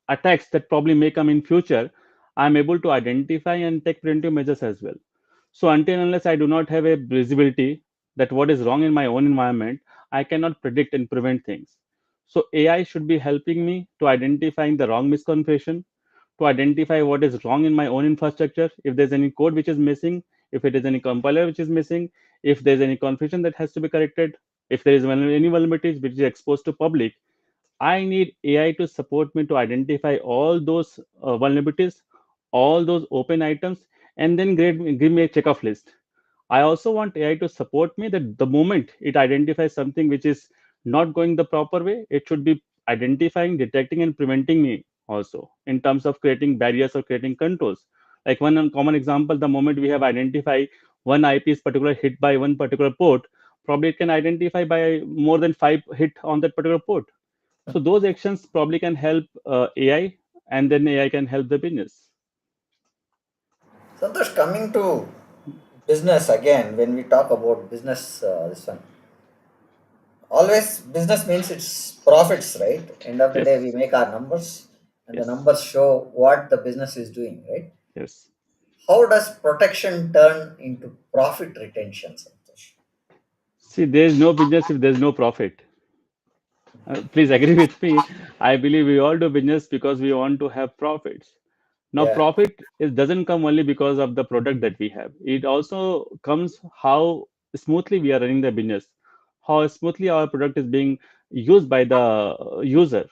attacks that probably may come in future, I am able to identify and take preventive measures as well. So until unless I do not have a visibility that what is wrong in my own environment, I cannot predict and prevent things. So AI should be helping me to identifying the wrong misconfiguration, to identify what is wrong in my own infrastructure, if there's any code which is missing, if it is any compiler which is missing, if there's any confusion that has to be corrected, if there is any vulnerabilities which is exposed to public. I need AI to support me to identify all those vulnerabilities, all those open items, and then give me a checkoff list. I also want AI to support me that the moment it identifies something which is not going the proper way, it should be identifying, detecting, and preventing me also in terms of creating barriers or creating controls. Like one common example, the moment we have identified one IP is particular hit by one particular port, probably it can identify by more than five hit on that particular port. So those actions probably can help AI, and then AI can help the business. Santosh, coming to business again, when we talk about business, this one, always business means it's profits, right? End of the day, we Yes, make our numbers, and the yes, numbers show what the business is doing, right? yes. How does protection turn into profit retention, Santosh? See, there's no business if there's no profit. Please agree with me. I believe we all do business because we want to have profits. Now, Yeah. profit doesn't come only because of the product that we have. It also comes how smoothly we are running the business, how smoothly our product is being used by the user.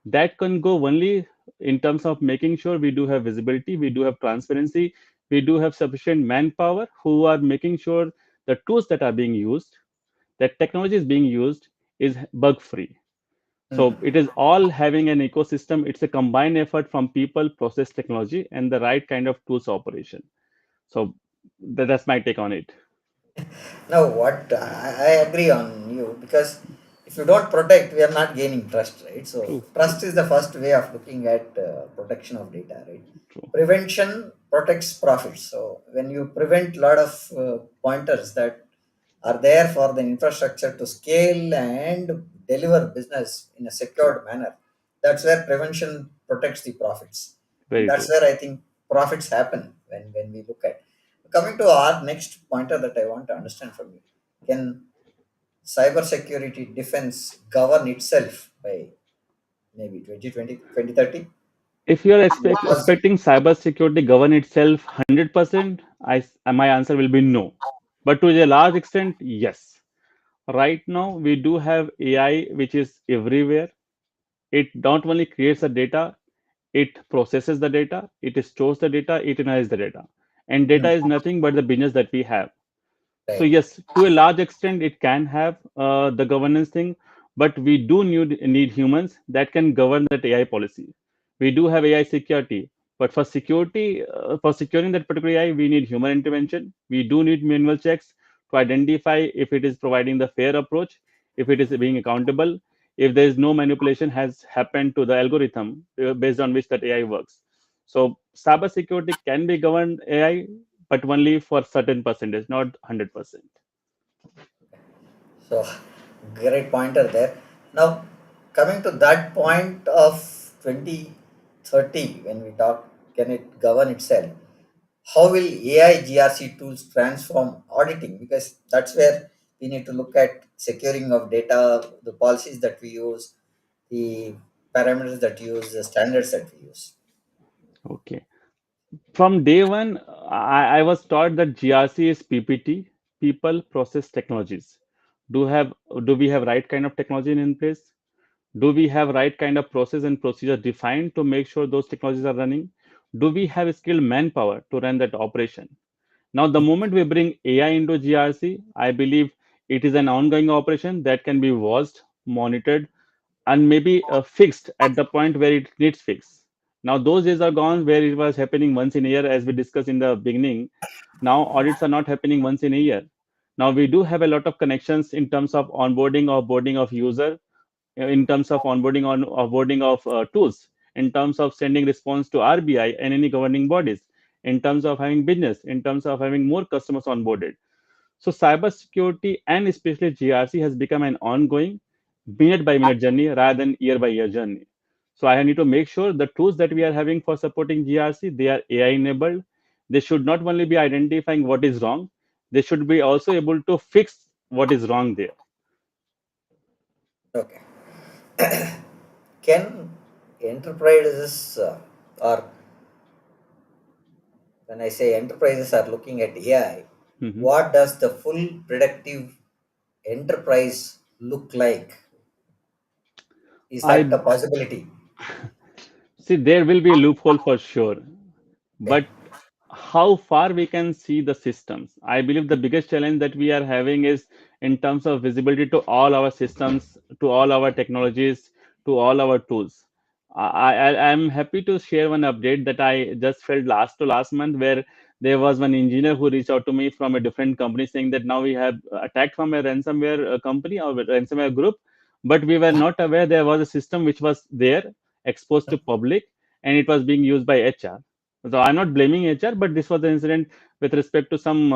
That can go only in terms of making sure we do have visibility, we do have transparency, we do have sufficient manpower who are making sure the tools that are being used, that technology is being used, is bug free. So Mhm. it is all having an ecosystem. It's a combined effort from people, process, technology, and the right kind of tools operation. So that's my take on it. Now, what I agree on you, because if you don't protect, we are not gaining trust, right? So, True, true, trust is the first way of looking at protection of data, right? true. Prevention protects profits. So, when you prevent a lot of pointers that are there for the infrastructure to scale and deliver business in a True. secured manner, that's where prevention protects the profits. And Very that's true. where I think profits happen when we look at. Coming to our next pointer that I want to understand from you, can cybersecurity defense govern itself by maybe 2020 2030? If you are Because expecting cybersecurity govern itself 100%, my answer will be no. But to a large extent, yes. Right now, we do have AI which is everywhere. It not only creates the data, it processes the data, it stores the data, it analyzes the data. And data Hmm, is nothing but the business that we have. So right. yes, to a large extent, it can have the governance thing, but we do need humans that can govern that AI policy. We do have AI security, but for security, for securing that particular AI, we need human intervention. We do need manual checks to identify if it is providing the fair approach, if it is being accountable, if there is no manipulation has happened to the algorithm based on which that AI works. So cybersecurity can be governed AI, but only for certain percentage, not 100%. So, great pointer there. Now, coming to that point of 2030, when we talk, can it govern itself? How will AI GRC tools transform auditing? Because that's where we need to look at securing of data, the policies that we use, the parameters that we use, the standards that we use. Okay. From day one, I was taught that GRC is PPT, people, process, technologies. Do have do we have right kind of technology in place? Do we have right kind of process and procedure defined to make sure those technologies are running? Do we have skilled manpower to run that operation? Now, the moment we bring AI into GRC, I believe it is an ongoing operation that can be watched, monitored, and maybe fixed at the point where it needs fix. Now, those days are gone where it was happening once in a year, as we discussed in the beginning. Now, audits are not happening once in a year. Now, we do have a lot of connections in terms of onboarding or boarding of user, in terms of onboarding on offboarding of tools, in terms of sending response to RBI and any governing bodies, in terms of having business, in terms of having more customers onboarded. So cybersecurity and especially GRC has become an ongoing minute by minute journey rather than year by year journey. So I need to make sure the tools that we are having for supporting GRC, they are AI enabled. They should not only be identifying what is wrong, they should be also able to fix what is wrong there. Okay. Can enterprises, or when I say enterprises are looking at AI, Mhm. what does the full predictive enterprise look like? Is that a I possibility? see there will be a loophole for sure, Okay. but how far we can see the systems. I believe the biggest challenge that we are having is in terms of visibility to all our systems, to all our technologies, to all our tools. I'm happy to share one update that I just felt last to last month, where there was one engineer who reached out to me from a different company saying that now we have attacked from a ransomware company or a ransomware group, but we were not aware there was a system which was there exposed to public, and it was being used by HR. So I'm not blaming HR, but this was the incident with respect to some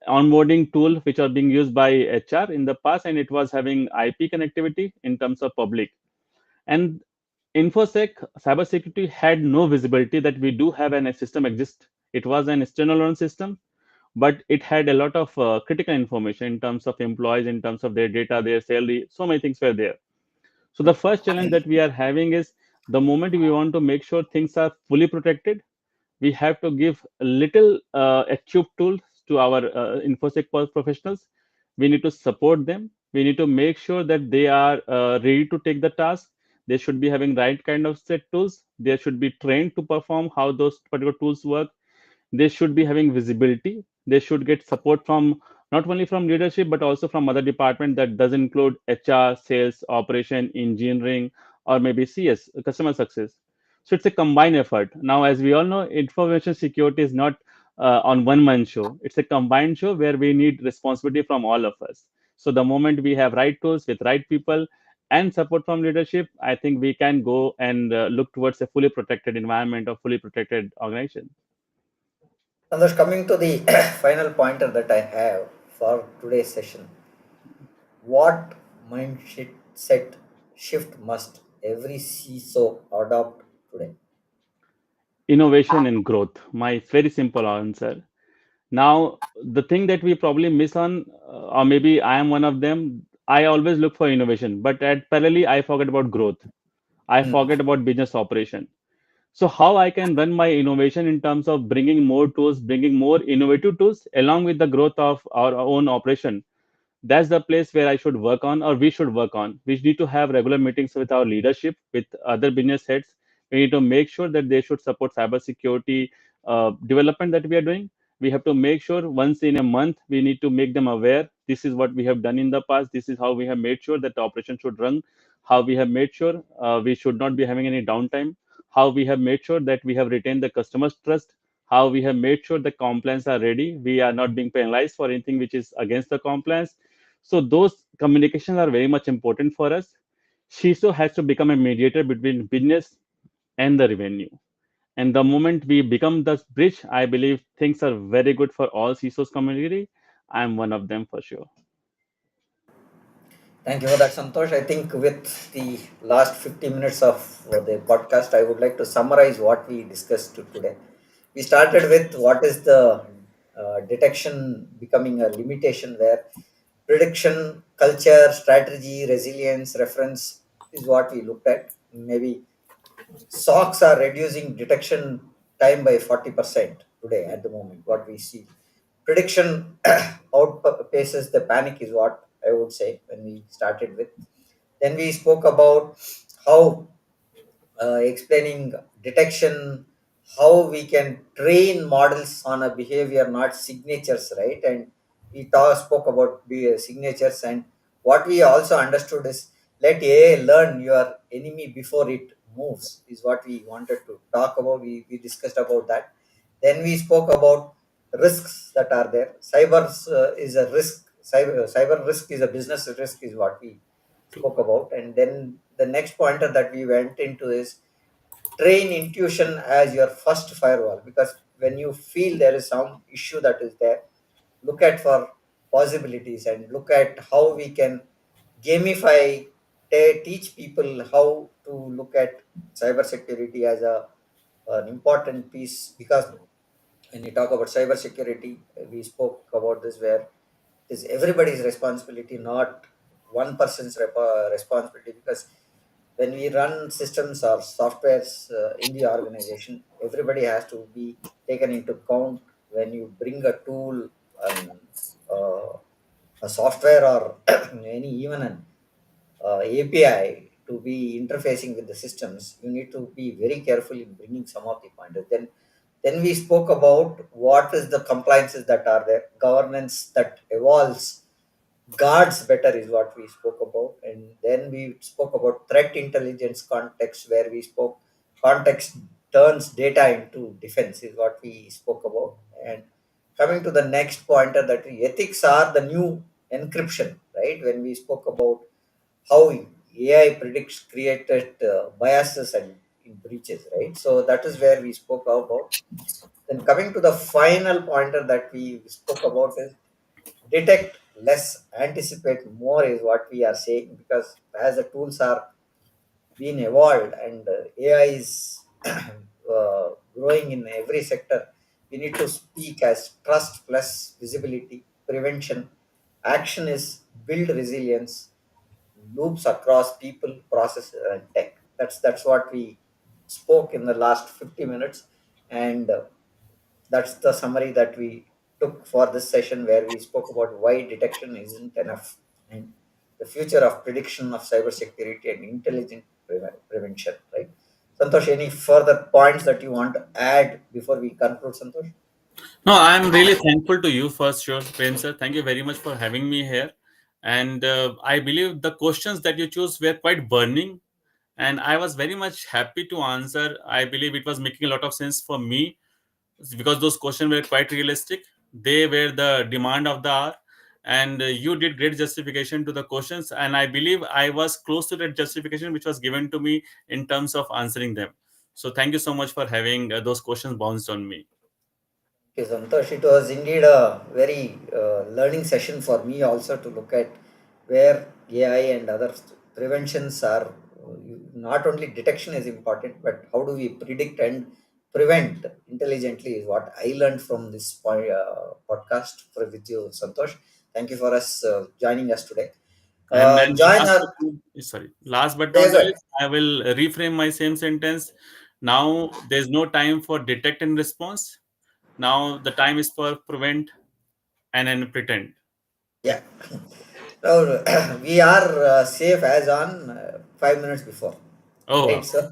onboarding tool which are being used by HR in the past, and it was having IP connectivity in terms of public. And InfoSec cybersecurity had no visibility that we do have an a system exist. It was an standalone system, but it had a lot of critical information in terms of employees, in terms of their data, their salary. So many things were there. So the first challenge that we are having is the moment we want to make sure things are fully protected, we have to give a little equipped tools to our infosec professionals. We need to support them. We need to make sure that they are ready to take the task. They should be having right kind of set tools. They should be trained to perform how those particular tools work. They should be having visibility. They should get support from not only from leadership but also from other department that does include HR, sales, operation, engineering, or maybe CS, customer success. So it's a combined effort. Now, as we all know, information security is not on one man show. It's a combined show where we need responsibility from all of us. So the moment we have right tools with right people and support from leadership, I think we can go and look towards a fully protected environment or fully protected organization. Santosh, coming to the final pointer that I have for today's session, what mindset set shift must every CISO adopt today? Innovation and growth. My very simple answer. Now, the thing that we probably miss on, or maybe I am one of them, I always look for innovation, but at parallelly, I forget about growth. I Hmm. forget about business operation. So, how I can run my innovation in terms of bringing more tools, bringing more innovative tools along with the growth of our own operation, that's the place where I should work on, or we should work on. We need to have regular meetings with our leadership, with other business heads. We need to make sure that they should support cybersecurity development that we are doing. We have to make sure once in a month we need to make them aware. This is what we have done in the past. This is how we have made sure that the operation should run. How we have made sure we should not be having any downtime. How we have made sure that we have retained the customer's trust. How we have made sure the compliance are ready. We are not being penalized for anything which is against the compliance. So those communications are very much important for us. CISO has to become a mediator between business and the revenue. And the moment we become the bridge, I believe things are very good for all CISOs community. I'm one of them for sure. Thank you for that, Santosh. I think with the last 50 minutes of the podcast, I would like to summarize what we discussed today. We started with what is the detection becoming a limitation, where prediction, culture, strategy, resilience, reference is what we looked at. Maybe socks are reducing detection time by 40% today at the moment, what we see. Prediction outpaces the panic is what I would say when we started with. Then we spoke about how explaining detection, how we can train models on a behavior, not signatures, right? And we spoke about the signatures, and what we also understood is let AI learn your enemy before it moves, is what we wanted to talk about. We discussed about that. Then we spoke about risks that are there. Cyber is a risk. Cyber risk is a business risk, is what we spoke about. And then the next pointer that we went into is train intuition as your first firewall, because when you feel there is some issue that is there, look at for possibilities and look at how we can gamify, teach people how to look at cybersecurity as an important piece. Because when you talk about cybersecurity, we spoke about this, where it is everybody's responsibility, not one person's responsibility. Because when we run systems or softwares in the organization, everybody has to be taken into account. When you bring a tool and a software or any even an API to to be interfacing with the systems, you need to be very careful in bringing some of the pointers. Then we spoke about what is the compliances that are there, governance that evolves, guards better is what we spoke about, and then we spoke about threat intelligence context, where we spoke context turns data into defense is what we spoke about. And coming to the next pointer, that ethics are the new encryption, right? When we spoke about how AI predicts created biases and in breaches, right? So that is where we spoke about. Then coming to the final pointer that we spoke about is detect less, anticipate more is what we are saying, because as the tools are being evolved and AI is growing in every sector, we need to speak as trust plus visibility, prevention. Action is build resilience, loops across people, process, and tech. That's what we spoke in the last 50 minutes, and that's the summary that we took for this session, where we spoke about why detection isn't enough and the future of prediction of cybersecurity and intelligent prevention. Right, Santosh? Any further points that you want to add before we conclude, Santosh? No, I'm really thankful to you first, sure, Prem sir. Thank you very much for having me here. And I believe the questions that you chose were quite burning, and I was very much happy to answer. I believe it was making a lot of sense for me because those questions were quite realistic. They were the demand of the hour, and you did great justification to the questions. And I believe I was close to that justification which was given to me in terms of answering them. So thank you so much for having those questions bounced on me. Okay, Santosh, it was indeed a very learning session for me also to look at where AI and other preventions are. Not only detection is important, but how do we predict and prevent intelligently is what I learned from this podcast with you, Santosh. Thank you for us joining us today. And then Join last our but not, sorry, last but yeah, not the good. least, I will reframe my same sentence. Now there's no time for detect and response. Now the time is for prevent and then pretend. Yeah. So we are safe as on 5 minutes before, Oh, right? wow. So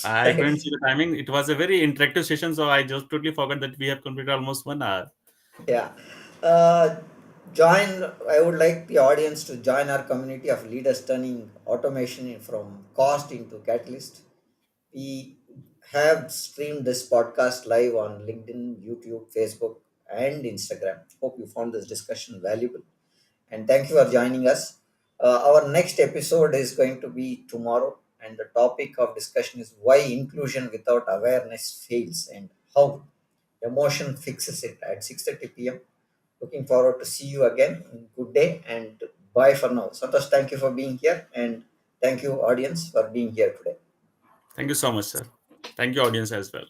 I couldn't see the timing. It was a very interactive session, so I just totally forgot that we have completed almost 1 hour. yeah. Uh, join. I would like the audience to join our community of leaders turning automation from cost into catalyst. We have streamed this podcast live on LinkedIn, YouTube, Facebook, and Instagram. Hope you found this discussion valuable. And thank you for joining us. Our next episode is going to be tomorrow, and the topic of discussion is why inclusion without awareness fails and how emotion fixes it at 6:30 p.m. Looking forward to see you again. Good day and bye for now. Santosh, thank you for being here, and thank you, audience, for being here today. Thank you so much, sir. Thank you, audience, as well.